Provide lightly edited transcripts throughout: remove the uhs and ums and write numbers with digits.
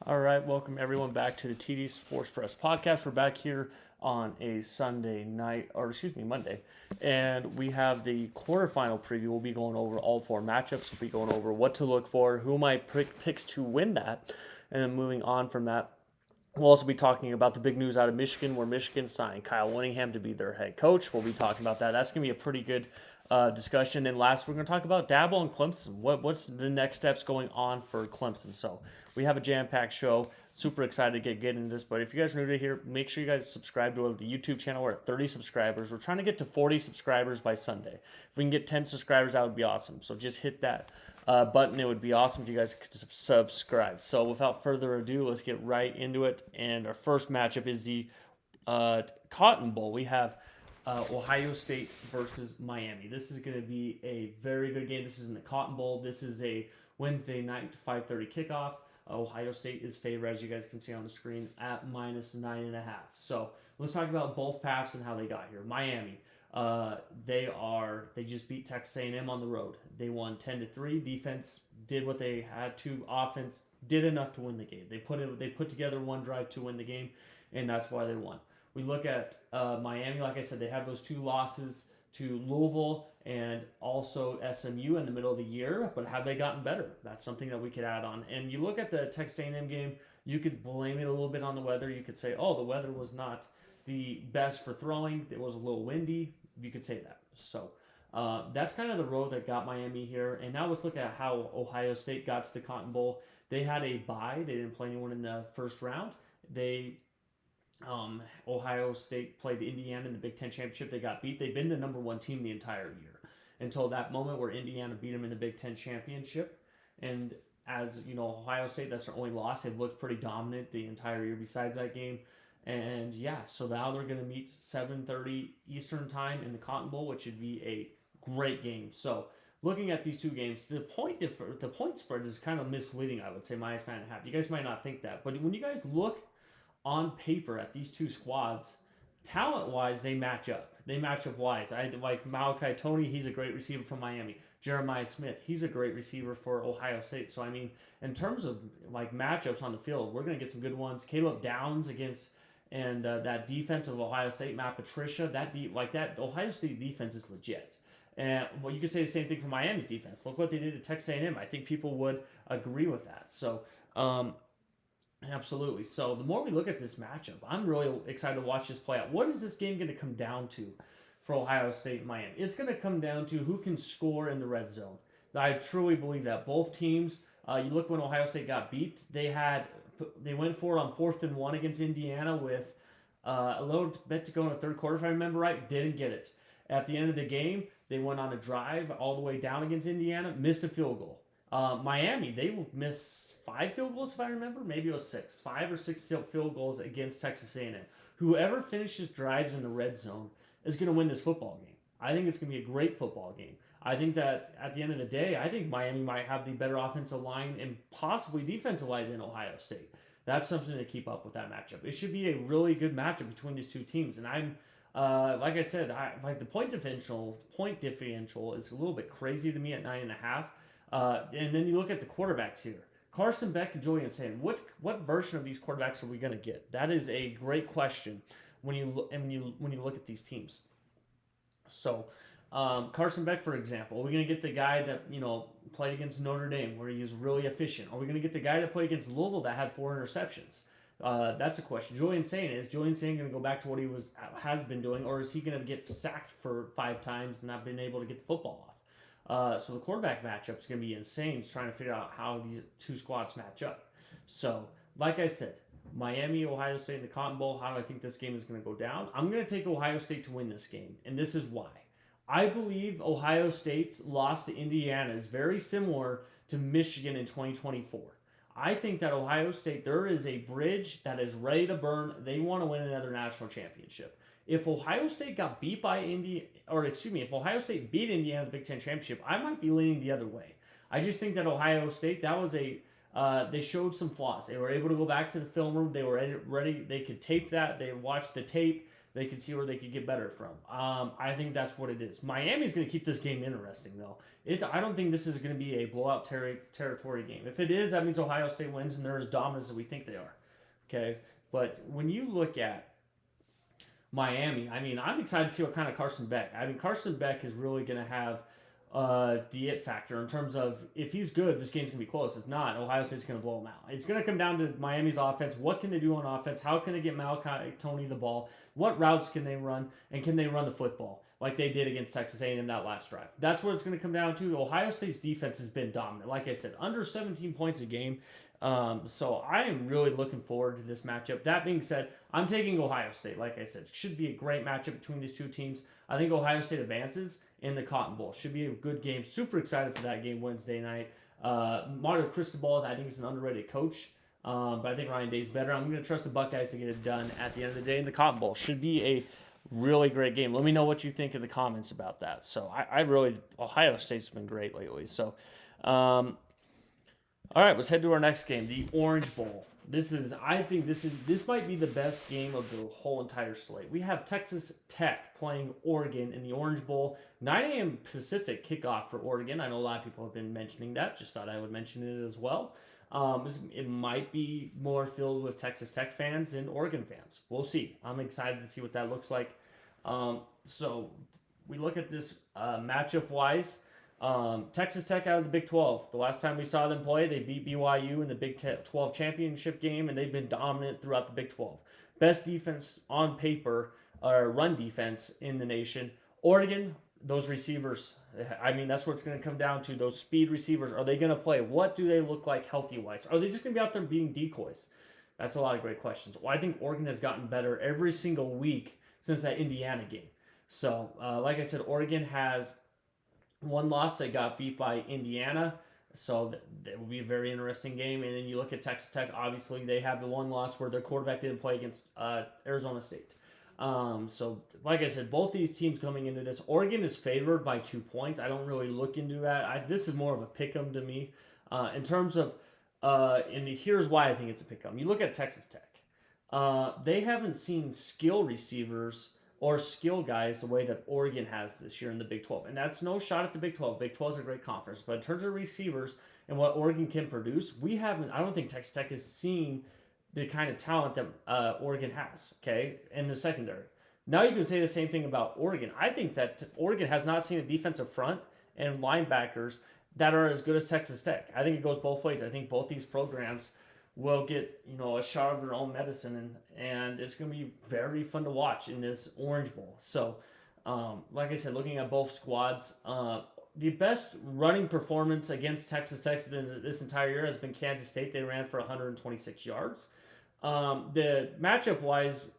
All right, welcome everyone back to the TD SportsPress podcast. We're back here on a Sunday night, or excuse me, Monday, and we have the quarterfinal preview. We'll be going over all four matchups. We'll be going over what to look for, who my picks to win that, and then moving on from that, we'll also be talking about the big news out of Michigan, where Michigan signed Kyle Whittingham to be their head coach. We'll be talking about that. That's going to be a pretty good discussion. And last, we're going to talk about Dabo and Clemson. What's the next steps going on for Clemson? So we have a jam-packed show. Super excited to get into this. But if you guys are new to here, make sure you guys subscribe to the YouTube channel. We're at 30 subscribers. We're trying to get to 40 subscribers by Sunday. If we can get 10 subscribers, that would be awesome. So just hit that button. It would be awesome if you guys could subscribe. So without further ado, let's get right into it. And our first matchup is the Cotton Bowl. We have Ohio State versus Miami. This is going to be a very good game. This is in the Cotton Bowl. This is a Wednesday night 5:30 kickoff. Ohio State is favored, as you guys can see on the screen, at -9.5. So let's talk about both paths and how they got here. Miami. They just beat Texas A&M on the road. They won 10-3. Defense did what they had to. Offense did enough to win the game. They put together one drive to win the game, and that's why they won. We look at Miami. Like I said, they have those two losses to Louisville and also SMU in the middle of the year, but have they gotten better? That's something that we could add on. And you look at the Texas A&M game, you could blame it a little bit on the weather. You could say, oh, the weather was not the best for throwing. It was a little windy. You could say that. So that's kind of the road that got Miami here. And now let's look at how Ohio State got to the Cotton Bowl. They had a bye. They didn't play anyone in the first round. Ohio State played Indiana in the Big Ten Championship. They got beat. They've been the number one team the entire year until that moment where Indiana beat them in the Big Ten Championship. And as you know, Ohio State, that's their only loss. They've looked pretty dominant the entire year besides that game. And yeah, so now they're going to meet 7:30 Eastern time in the Cotton Bowl, which should be a great game. So looking at these two games, the point spread is kind of misleading. I would say -9.5. You guys might not think that, but when you guys look on paper at these two squads, talent-wise, they match up. They match up wise. I like Malachi Tony. He's a great receiver from Miami. Jeremiah Smith. He's a great receiver for Ohio State. So I mean, in terms of like matchups on the field, we're gonna get some good ones. Caleb Downs against that defense of Ohio State, Matt Patricia. That Ohio State defense is legit. And well, you could say the same thing for Miami's defense. Look what they did to Texas A&M. I think people would agree with that. So. Absolutely. So the more we look at this matchup, I'm really excited to watch this play out. What is this game going to come down to for Ohio State and Miami? It's going to come down to who can score in the red zone. I truly believe that both teams. You look when Ohio State got beat, they went for it on 4th and 1 against Indiana with a little bit to go in the third quarter, if I remember right. Didn't get it. At the end of the game, they went on a drive all the way down against Indiana, missed a field goal. Miami, they will miss 5 field goals, if I remember. Maybe it was 6. 5 or 6 field goals against Texas A&M. Whoever finishes drives in the red zone is going to win this football game. I think it's going to be a great football game. I think that at the end of the day, I think Miami might have the better offensive line and possibly defensive line than Ohio State. That's something to keep up with that matchup. It should be a really good matchup between these two teams. And I'm, like I said, the point differential is a little bit crazy to me at 9.5. And then you look at the quarterbacks here. Carson Beck and Julian Sain. What version of these quarterbacks are we going to get? That is a great question when you look at these teams. So Carson Beck, for example, are we going to get the guy that played against Notre Dame where he is really efficient? Are we going to get the guy that played against Louisville that had 4 interceptions? That's a question. Julian Sain going to go back to what he has been doing, or is he going to get sacked for 5 times and not been able to get the football off? So the quarterback matchup is going to be insane, trying to figure out how these two squads match up. So, like I said, Miami, Ohio State in the Cotton Bowl, how do I think this game is going to go down? I'm going to take Ohio State to win this game, and this is why. I believe Ohio State's loss to Indiana is very similar to Michigan in 2024. I think that Ohio State, there is a bridge that is ready to burn. They want to win another national championship. If Ohio State got beat by if Ohio State beat Indiana in the Big Ten Championship, I might be leaning the other way. I just think that Ohio State, they showed some flaws. They were able to go back to the film room. They were ready. They could tape that. They watched the tape. They can see where they could get better from. I think that's what it is. Miami's going to keep this game interesting, though. I don't think this is going to be a blowout territory game. If it is, that means Ohio State wins and they're as dominant as we think they are. Okay? But when you look at Miami, I mean, I'm excited to see what kind of Carson Beck. I mean, Carson Beck is really going to have the it factor in terms of if he's good, this game's going to be close. If not, Ohio State's going to blow him out. It's going to come down to Miami's offense. What can they do on offense? How can they get Malachi Tony the ball? What routes can they run? And can they run the football like they did against Texas A&M that last drive? That's what it's going to come down to. Ohio State's defense has been dominant. Like I said, under 17 points a game. So I am really looking forward to this matchup. That being said, I'm taking Ohio State. Like I said, it should be a great matchup between these two teams. I think Ohio State advances in the Cotton Bowl. Should be a good game. Super excited for that game Wednesday night. Mario Cristobal, I think he's an underrated coach. But I think Ryan Day's better. I'm going to trust the Buckeyes to get it done at the end of the day in the Cotton Bowl. Should be a really great game. Let me know what you think in the comments about that. So Ohio State's been great lately. So, all right, let's head to our next game, the Orange Bowl. I think this might be the best game of the whole entire slate. We have Texas Tech playing Oregon in the Orange Bowl. 9 a.m. Pacific kickoff for Oregon. I know a lot of people have been mentioning that. Just thought I would mention it as well. It might be more filled with Texas Tech fans and Oregon fans. We'll see. I'm excited to see what that looks like. So we look at this matchup-wise. Texas Tech out of the Big 12. The last time we saw them play, they beat BYU in the Big 12 championship game, and they've been dominant throughout the Big 12. Best defense on paper, or run defense in the nation. Oregon, those receivers, I mean, that's what it's going to come down to. Those speed receivers, are they going to play? What do they look like healthy-wise? Are they just going to be out there being decoys? That's a lot of great questions. Well, I think Oregon has gotten better every single week since that Indiana game. So, like I said, Oregon has one loss. They got beat by Indiana, so that will be a very interesting game. And then you look at Texas Tech. Obviously, they have the one loss where their quarterback didn't play against Arizona State. So, like I said, both these teams coming into this, Oregon is favored by 2 points. I don't really look into that. This is more of a pick-em to me. In terms of, and here's why I think it's a pick-em. You look at Texas Tech. They haven't seen skill receivers or skill guys the way that Oregon has this year in the Big 12. And that's no shot at the Big 12. Big 12 is a great conference. But in terms of receivers and what Oregon can produce, I don't think Texas Tech has seen the kind of talent that Oregon has, okay, in the secondary. Now you can say the same thing about Oregon. I think that Oregon has not seen a defensive front and linebackers that are as good as Texas Tech. I think it goes both ways. I think both these programs will get a shot of their own medicine, and it's going to be very fun to watch in this Orange Bowl. So, like I said, looking at both squads, the best running performance against Texas Tech this entire year has been Kansas State. They ran for 126 yards. The matchup-wise,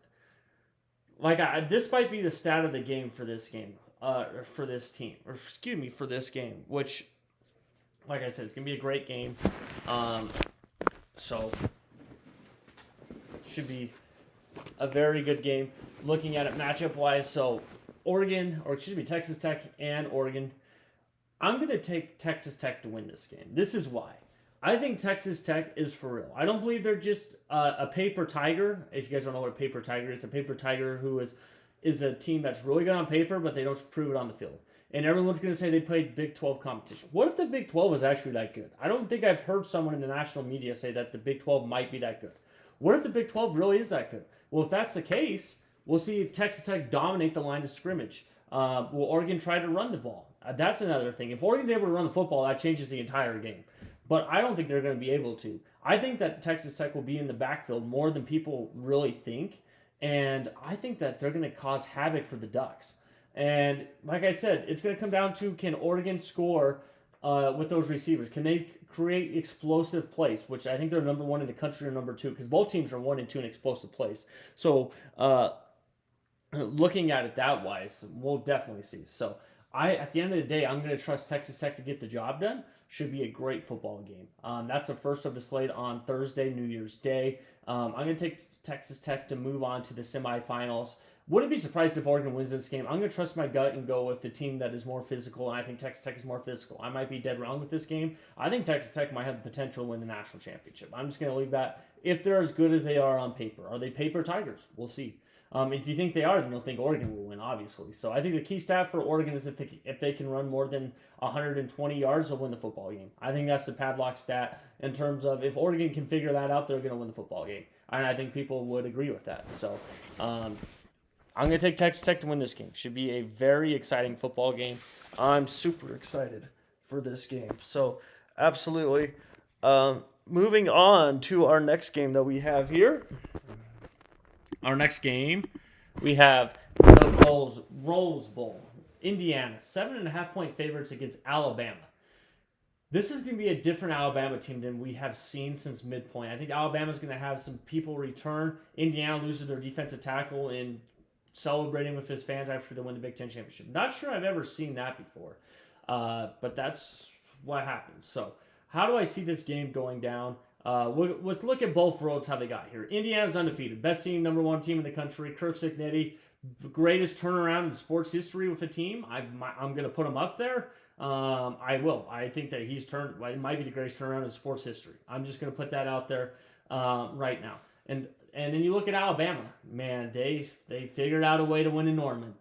this might be the stat of the game for this game, for this team, for this game, which, like I said, it's going to be a great game. So, should be a very good game. Looking at it matchup-wise, so Texas Tech and Oregon. I'm going to take Texas Tech to win this game. This is why. I think Texas Tech is for real. I don't believe they're just a paper tiger. If you guys don't know what a paper tiger is, a paper tiger who is a team that's really good on paper, but they don't prove it on the field. And everyone's going to say they played Big 12 competition. What if the Big 12 was actually that good? I don't think I've heard someone in the national media say that the Big 12 might be that good. What if the Big 12 really is that good? Well, if that's the case, we'll see Texas Tech dominate the line of scrimmage. Will Oregon try to run the ball? That's another thing. If Oregon's able to run the football, that changes the entire game. But I don't think they're going to be able to. I think that Texas Tech will be in the backfield more than people really think. And I think that they're going to cause havoc for the Ducks. And like I said, it's going to come down to, can Oregon score with those receivers? Can they create explosive plays, which I think they're number one in the country or number two, because both teams are 1 and 2 in explosive plays. So looking at it that wise, we'll definitely see. So at the end of the day, I'm going to trust Texas Tech to get the job done. Should be a great football game. That's the first of the slate on Thursday, New Year's Day. I'm going to take Texas Tech to move on to the semifinals. Wouldn't be surprised if Oregon wins this game. I'm going to trust my gut and go with the team that is more physical, and I think Texas Tech is more physical. I might be dead wrong with this game. I think Texas Tech might have the potential to win the national championship. I'm just going to leave that. If they're as good as they are on paper. Are they paper tigers? We'll see. If you think they are, then you'll think Oregon will win, obviously. So I think the key stat for Oregon is if they can run more than 120 yards, they'll win the football game. I think that's the padlock stat in terms of if Oregon can figure that out, they're going to win the football game. And I think people would agree with that. So I'm going to take Texas Tech to win this game. Should be a very exciting football game. I'm super excited for this game. So absolutely. Moving on to our next game that we have here. Our next game, we have the Rose Bowl. Indiana, 7.5-point favorites against Alabama. This is going to be a different Alabama team than we have seen since midpoint. I think Alabama's going to have some people return. Indiana loses their defensive tackle and celebrating with his fans after they win the Big Ten championship. Not sure I've ever seen that before, but that's what happened. So how do I see this game going down? Let's look at both roads, how they got here. Indiana's undefeated. Best team, number one team in the country. Kirk Cignetti, greatest turnaround in sports history with a team. I'm going to put him up there. I will. I think that it might be the greatest turnaround in sports history. I'm just going to put that out there right now. And then you look at Alabama. Man, they figured out a way to win in Norman.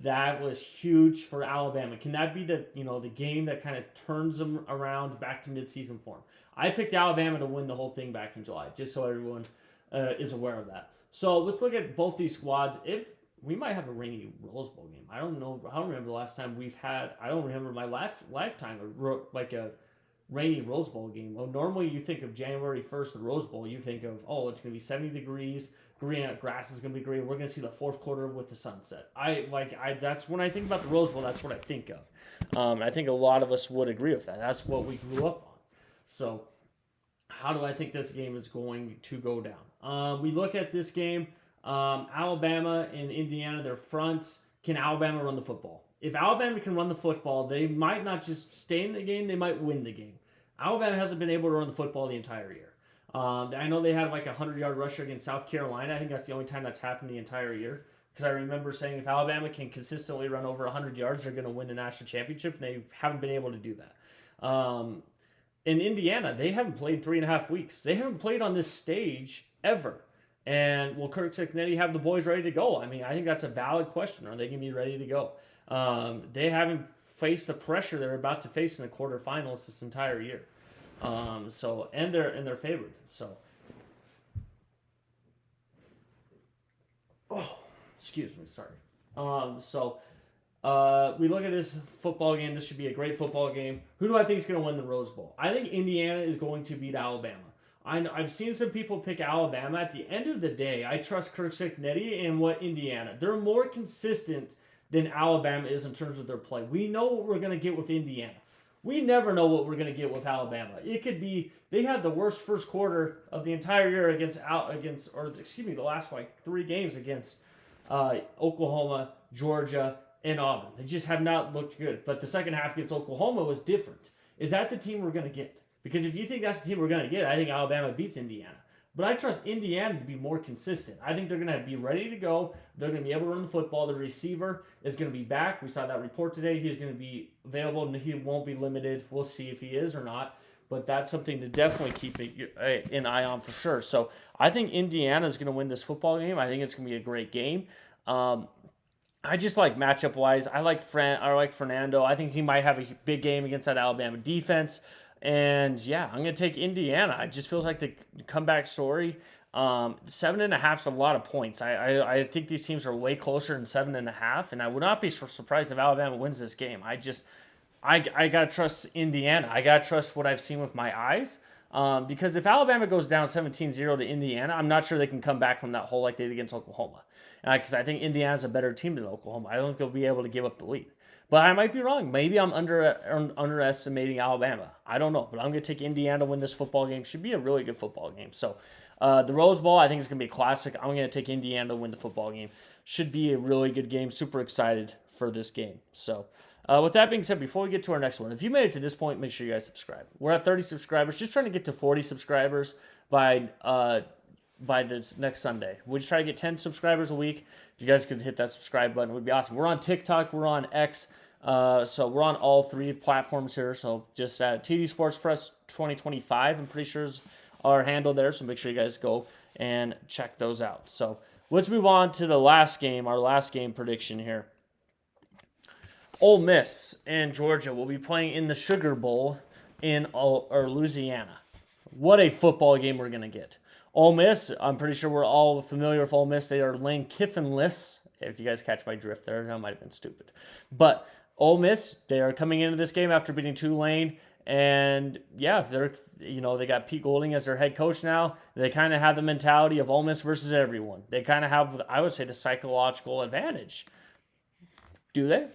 That was huge for Alabama. Can that be the game that kind of turns them around back to midseason form? I picked Alabama to win the whole thing back in July, just so everyone is aware of that. So let's look at both these squads. We might have a rainy Rose Bowl game. I don't know. I don't remember the last time we've had. I don't remember my lifetime like a rainy Rose Bowl game. Well, normally you think of January 1st, the Rose Bowl. You think of, it's going to be 70 degrees. Green grass is going to be green. We're going to see the fourth quarter with the sunset. That's when I think about the Rose Bowl. That's what I think of. I think a lot of us would agree with that. That's what we grew up on. So, how do I think this game is going to go down? We look at this game. Alabama and Indiana, their fronts. Can Alabama run the football? If Alabama can run the football, they might not just stay in the game. They might win the game. Alabama hasn't been able to run the football the entire year. I know they had like a 100-yard rusher against South Carolina. I think that's the only time that's happened the entire year. Because I remember saying if Alabama can consistently run over 100 yards, they're going to win the national championship, and they haven't been able to do that. In Indiana, they haven't played 3.5 weeks. They haven't played on this stage ever. And will Kirk Cignetti have the boys ready to go? I mean, I think that's a valid question. Are they going to be ready to go? They haven't faced the pressure they're about to face in the quarterfinals this entire year. And they're favored. So, excuse me, sorry. We look at this football game. This should be a great football game. Who do I think is going to win the Rose Bowl? I think Indiana is going to beat Alabama. I've seen some people pick Alabama. At the end of the day, I trust Kirk Cignetti and Indiana. They're more consistent than Alabama is in terms of their play. We know what we're going to get with Indiana. We never know what we're going to get with Alabama. It could be they had the worst first quarter of the entire year the last 3 games against Oklahoma, Georgia, and Auburn. They just have not looked good. But the second half against Oklahoma was different. Is that the team we're going to get? Because if you think that's the team we're going to get, I think Alabama beats Indiana. But I trust Indiana to be more consistent. I think they're going to be ready to go. They're going to be able to run the football. The receiver is going to be back. We saw that report today. He's going to be available, and he won't be limited. We'll see if he is or not. But that's something to definitely keep an eye on for sure. So I think Indiana is going to win this football game. I think it's going to be a great game. I just like matchup-wise. I like Fernando. I think he might have a big game against that Alabama defense. And, yeah, I'm going to take Indiana. It just feels like the comeback story. 7.5 is a lot of points. I think these teams are way closer than 7.5, and I would not be surprised if Alabama wins this game. I got to trust Indiana. I got to trust what I've seen with my eyes. Because if Alabama goes down 17-0 to Indiana, I'm not sure they can come back from that hole like they did against Oklahoma. Because I think Indiana's a better team than Oklahoma. I don't think they'll be able to give up the lead. But I might be wrong. Maybe I'm underestimating Alabama. I don't know. But I'm going to take Indiana to win this football game. Should be a really good football game. So the Rose Bowl, I think, is going to be a classic. I'm going to take Indiana to win the football game. Should be a really good game. Super excited for this game. So with that being said, before we get to our next one, if you made it to this point, make sure you guys subscribe. We're at 30 subscribers. Just trying to get to 40 subscribers by this next Sunday. We just try to get 10 subscribers a week. If you guys could hit that subscribe button, it would be awesome. We're on TikTok. We're on X. So we're on all 3 platforms here. So just TD SportsPress 2025, I'm pretty sure is our handle there. So make sure you guys go and check those out. So let's move on to the last game, our last game prediction here. Ole Miss and Georgia will be playing in the Sugar Bowl in Louisiana. What a football game we're going to get. Ole Miss, I'm pretty sure we're all familiar with Ole Miss. They are Lane Kiffinless. If you guys catch my drift there, that might have been stupid. But Ole Miss, they are coming into this game after beating Tulane. And yeah, they got Pete Golding as their head coach now. They kind of have the mentality of Ole Miss versus everyone. They kind of have, I would say, the psychological advantage. Do they?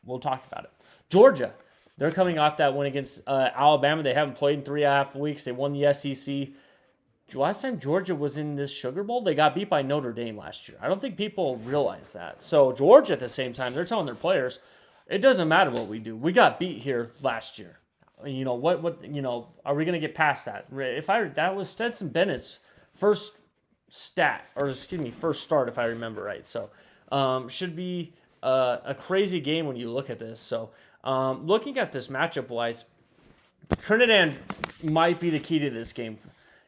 We'll talk about it. Georgia, they're coming off that win against Alabama. They haven't played in 3.5 weeks. They won the SEC. Last time Georgia was in this Sugar Bowl, they got beat by Notre Dame last year. I don't think people realize that. So Georgia, at the same time, they're telling their players, it doesn't matter what we do. We got beat here last year. Are we going to get past that? That was Stetson Bennett's first start, if I remember right. So should be a crazy game when you look at this. So looking at this matchup-wise, Trinidad might be the key to this game.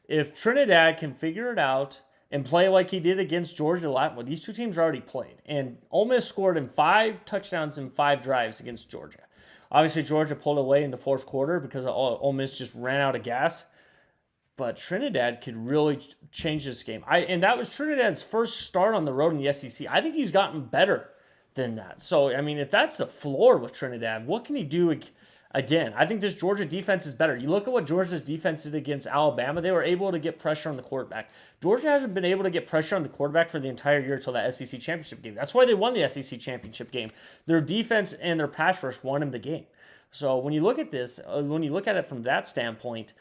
If Trinidad can figure it out and play like he did against Georgia, these two teams already played. And Ole Miss scored in 5 touchdowns in 5 drives against Georgia. Obviously, Georgia pulled away in the fourth quarter because Ole Miss just ran out of gas. But Trinidad could really change this game. And that was Trinidad's first start on the road in the SEC. I think he's gotten better than that. So, I mean, if that's the floor with Trinidad, what can he do again? I think this Georgia defense is better. You look at what Georgia's defense did against Alabama. They were able to get pressure on the quarterback. Georgia hasn't been able to get pressure on the quarterback for the entire year until that SEC championship game. That's why they won the SEC championship game. Their defense and their pass rush won them the game. So when you look at this, when you look at it from that standpoint,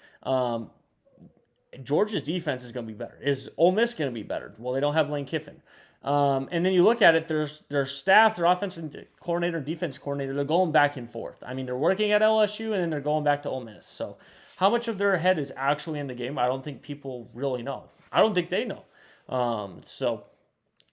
Georgia's defense is going to be better. Is Ole Miss going to be better? Well, they don't have Lane Kiffin. And then you look at it, their staff, their offensive coordinator and defense coordinator, they're going back and forth. I mean, they're working at LSU and then they're going back to Ole Miss. So how much of their head is actually in the game, I don't think people really know. I don't think they know. So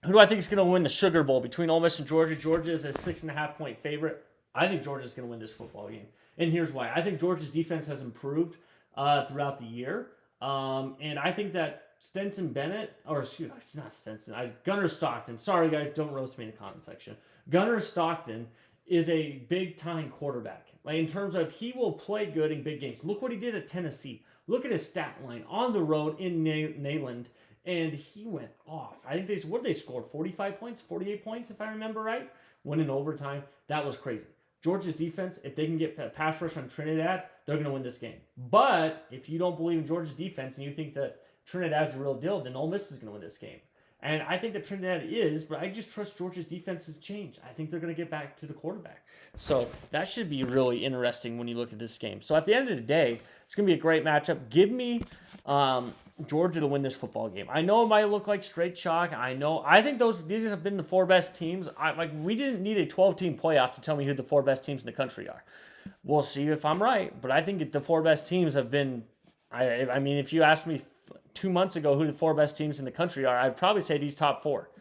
who do I think is going to win the Sugar Bowl between Ole Miss and Georgia? Georgia is a 6.5-point favorite. I think Georgia's going to win this football game. And here's why. I think Georgia's defense has improved throughout the year. And I think that Gunnar Stockton. Sorry, guys, don't roast me in the comment section. Gunnar Stockton is a big-time quarterback. Like, in terms of he will play good in big games. Look what he did at Tennessee. Look at his stat line on the road in Neyland, and he went off. I think they scored 45 points, 48 points, if I remember right. Went in overtime. That was crazy. Georgia's defense, if they can get a pass rush on Trinidad, they're going to win this game. But if you don't believe in Georgia's defense and you think that Trinidad's the real deal, then Ole Miss is going to win this game. And I think that Trinidad is, but I just trust Georgia's defense's change. I think they're going to get back to the quarterback. So that should be really interesting when you look at this game. So at the end of the day, it's going to be a great matchup. Give me Georgia to win this football game. I know it might look like straight chalk. I think these have been the 4 best teams. We didn't need a 12-team playoff to tell me who the 4 best teams in the country are. We'll see if I'm right, but I think the 4 best teams have been. I mean, if you asked me 2 months ago who the 4 best teams in the country are, I'd probably say these top 4.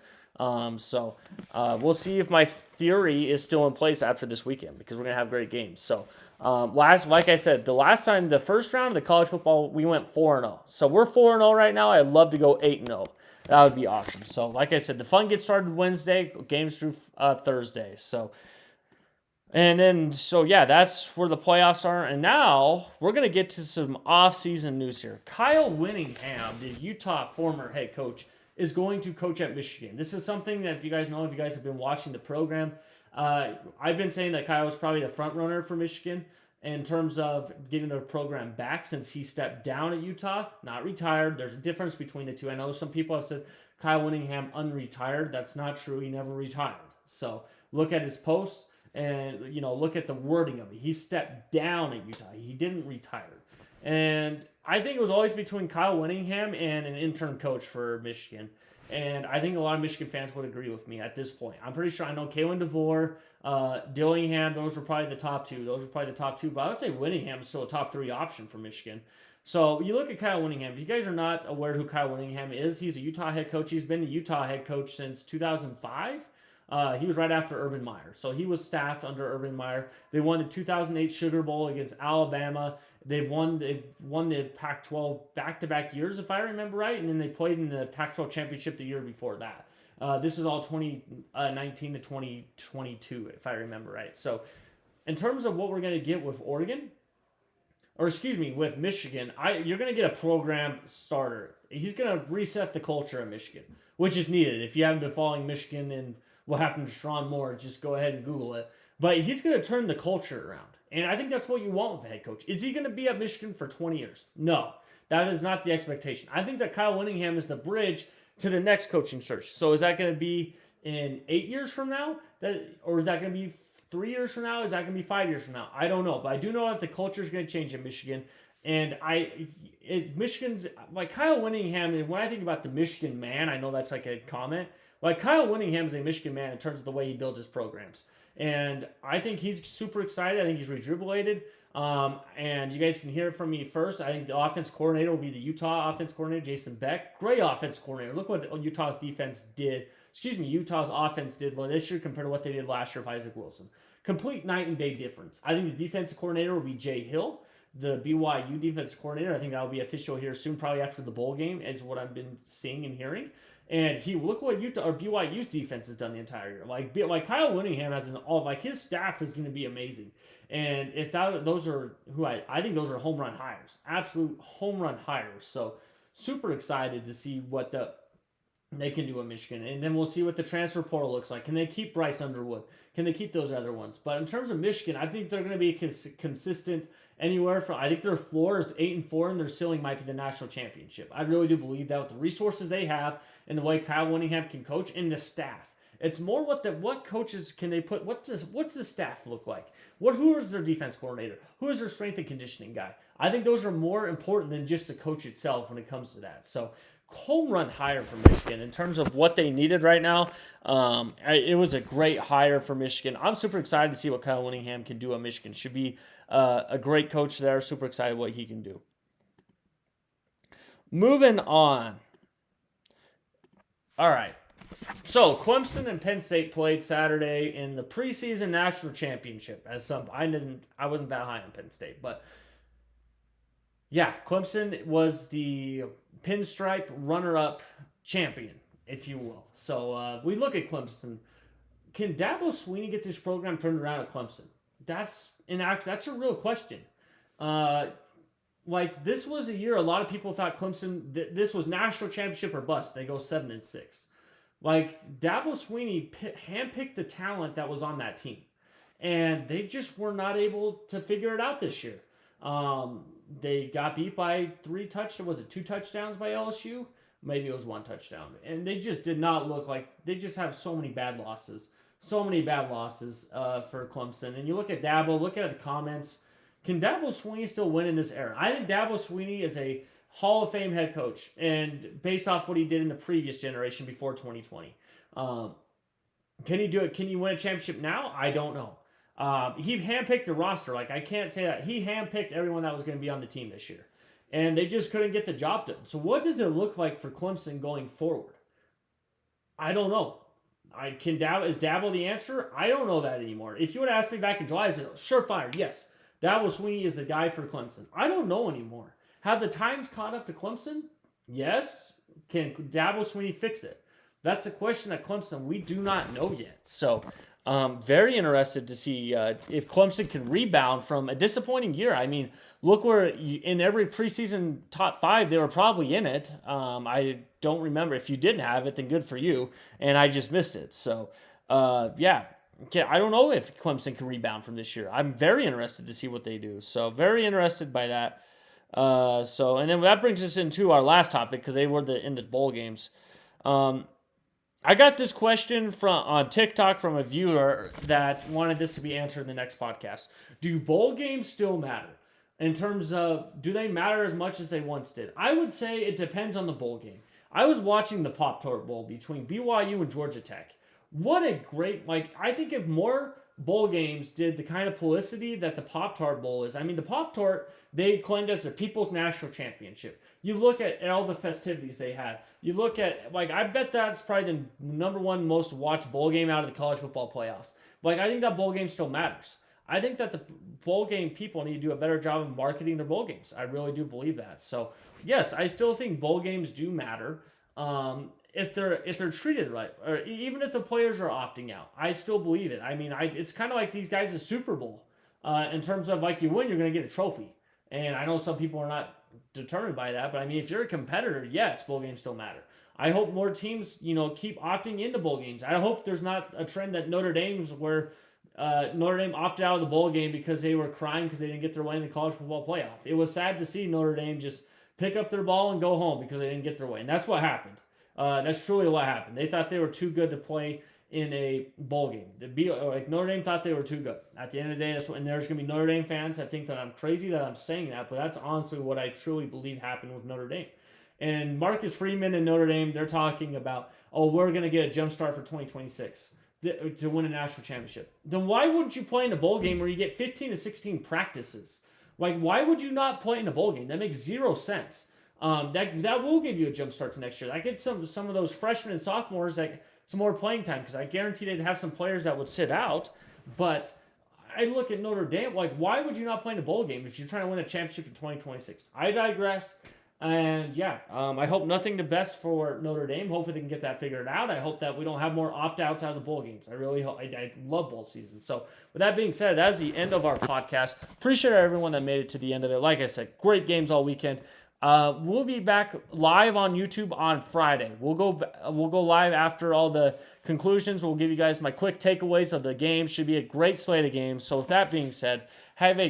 So we'll see if my theory is still in place after this weekend because we're going to have great games. So like I said, the first round of the college football, we went 4-0. So we're 4-0 right now. I'd love to go 8-0. That would be awesome. So like I said, the fun gets started Wednesday, games through Thursday. That's where the playoffs are. And now we're going to get to some off-season news here. Kyle Whittingham, the Utah former head coach, is going to coach at Michigan. This is something that if you guys have been watching the program, I've been saying that Kyle is probably the front runner for Michigan in terms of getting their program back since he stepped down at Utah, not retired. There's a difference between the two. I know some people have said Kyle Whittingham unretired. That's not true. He never retired. So look at his posts. And, look at the wording of it. He stepped down at Utah. He didn't retire. And I think it was always between Kyle Whittingham and an intern coach for Michigan. And I think a lot of Michigan fans would agree with me at this point. I'm pretty sure I know Kalen DeVore, Dillingham, those were probably the top 2. But I would say Whittingham is still a top 3 option for Michigan. So you look at Kyle Whittingham. If you guys are not aware who Kyle Whittingham is, he's a Utah head coach. He's been the Utah head coach since 2005. He was right after Urban Meyer. So he was staffed under Urban Meyer. They won the 2008 Sugar Bowl against Alabama. They've won the Pac-12 back-to-back years, if I remember right, and then they played in the Pac-12 championship the year before that. This is all 2019 to 2022, if I remember right. So in terms of what we're going to get with Oregon, or excuse me, with Michigan, you're going to get a program starter. He's going to reset the culture of Michigan, which is needed. If you haven't been following Michigan and what happened to Strawn Moore, just go ahead and Google it. But he's going to turn the culture around. And I think that's what you want with a head coach. Is he going to be at Michigan for 20 years? No, that is not the expectation. I think that Kyle Whittingham is the bridge to the next coaching search. So is that going to be in 8 years from now? Or is that going to be 3 years from now? Is that going to be 5 years from now? I don't know. But I do know that the culture is going to change in Michigan. And Michigan's, like Kyle Whittingham, when I think about the Michigan man, I know that's like a comment. Like Kyle Whittingham is a Michigan man in terms of the way he builds his programs. And I think he's super excited. I think he's rejubilated. And you guys can hear it from me first. I think the offense coordinator will be the Utah offense coordinator, Jason Beck. Great offense coordinator. Look what Utah's offense did this year compared to what they did last year with Isaac Wilson. Complete night and day difference. I think the defensive coordinator will be Jay Hill, the BYU defensive coordinator. I think that will be official here soon, probably after the bowl game, is what I've been seeing and hearing. And look what BYU's defense has done the entire year. Like Kyle Whittingham has his staff is going to be amazing. And if those are I think those are home run hires, absolute home run hires. So super excited to see what they can do in Michigan. And then we'll see what the transfer portal looks like. Can they keep Bryce Underwood? Can they keep those other ones? But in terms of Michigan, I think they're going to be consistent anywhere from, I think their floor is 8-4 and their ceiling might be the national championship. I really do believe that with the resources they have and the way Kyle Whittingham can coach and the staff. It's more what coaches can they put, what's the staff look like? Who is their defense coordinator? Who is their strength and conditioning guy? I think those are more important than just the coach itself when it comes to that. So home run hire for Michigan in terms of what they needed right now. It was a great hire for Michigan. I'm super excited to see what Kyle Whittingham can do at Michigan. Should be a great coach there. Super excited what he can do. Moving on. All right. So Clemson and Penn State played Saturday in the preseason national championship. I wasn't that high on Penn State, but yeah, Clemson was the pinstripe runner-up champion, if you will. So we look at Clemson. Can Dabo Swinney get this program turned around at Clemson? That's a real question. This was a year a lot of people thought Clemson, this was national championship or bust. They go 7-6. Dabo Swinney handpicked the talent that was on that team. And they just were not able to figure it out this year. They got beat by 2 touchdowns by LSU? Maybe it was 1 touchdown. And they just did not look like, they just have so many bad losses. For Clemson. And you look at Dabo, look at the comments. Can Dabo Swinney still win in this era? I think Dabo Swinney is a Hall of Fame head coach, and based off what he did in the previous generation before 2020. Can he do it? Can you win a championship now? I don't know. He handpicked the roster. I can't say that. He handpicked everyone that was going to be on the team this year. And they just couldn't get the job done. So what does it look like for Clemson going forward? I don't know. Is Dabo the answer? I don't know that anymore. If you would ask me back in July, I said, surefire, yes. Dabo Swinney is the guy for Clemson. I don't know anymore. Have the times caught up to Clemson? Yes. Can Dabo Swinney fix it? That's the question at Clemson. We do not know yet. So, very interested to see if Clemson can rebound from a disappointing year. I mean, look where in every preseason top 5, they were probably in it. I don't remember. If you didn't have it, then good for you. And I just missed it. So, yeah. Okay, I don't know if Clemson can rebound from this year. I'm very interested to see what they do. So, very interested by that. And then that brings us into our last topic because they were in the bowl games. I got this question on TikTok from a viewer that wanted this to be answered in the next podcast. Do bowl games still matter? In terms of, do they matter as much as they once did? I would say it depends on the bowl game. I was watching the Pop-Tart Bowl between BYU and Georgia Tech. What a great, I think if more bowl games did the kind of publicity that the Pop-Tart Bowl is. I mean, the Pop-Tart, they claimed as the People's National Championship. You look at all the festivities they had. You look at, I bet that's probably the number 1 most watched bowl game out of the college football playoffs. I think that bowl game still matters. I think that the bowl game people need to do a better job of marketing their bowl games. I really do believe that. So, yes, I still think bowl games do matter. if they're treated right, or even if the players are opting out, I still believe it. I mean, it's kind of like these guys' a Super Bowl in terms of like you win, you're going to get a trophy. And I know some people are not determined by that, but I mean, if you're a competitor, yes, bowl games still matter. I hope more teams, keep opting into bowl games. I hope there's not a trend that Notre Dame's where Notre Dame opted out of the bowl game because they were crying because they didn't get their way in the college football playoff. It was sad to see Notre Dame just pick up their ball and go home because they didn't get their way. And that's what happened. That's truly what happened. They thought they were too good to play in a bowl game. Notre Dame thought they were too good. At the end of the day, and there's going to be Notre Dame fans that think that I'm crazy that I'm saying that, but that's honestly what I truly believe happened with Notre Dame. And Marcus Freeman and Notre Dame, they're talking about, we're going to get a jump start for 2026 to win a national championship. Then why wouldn't you play in a bowl game where you get 15 to 16 practices? Like, why would you not play in a bowl game? That makes zero sense. That will give you a jump start to next year. I get some of those freshmen and sophomores some more playing time because I guarantee they'd have some players that would sit out. But I look at Notre Dame, like, why would you not play in a bowl game if you're trying to win a championship in 2026? I digress. And yeah, I hope nothing the best for Notre Dame. Hopefully they can get that figured out. I hope that we don't have more opt-outs out of the bowl games. I really hope. I love bowl season. So with that being said, that's the end of our podcast. Appreciate everyone that made it to the end of it. Like I said, great games all weekend. We'll be back live on YouTube on Friday. We'll go live after all the conclusions. We'll give you guys my quick takeaways of the games. Should be a great slate of games. So with that being said, have a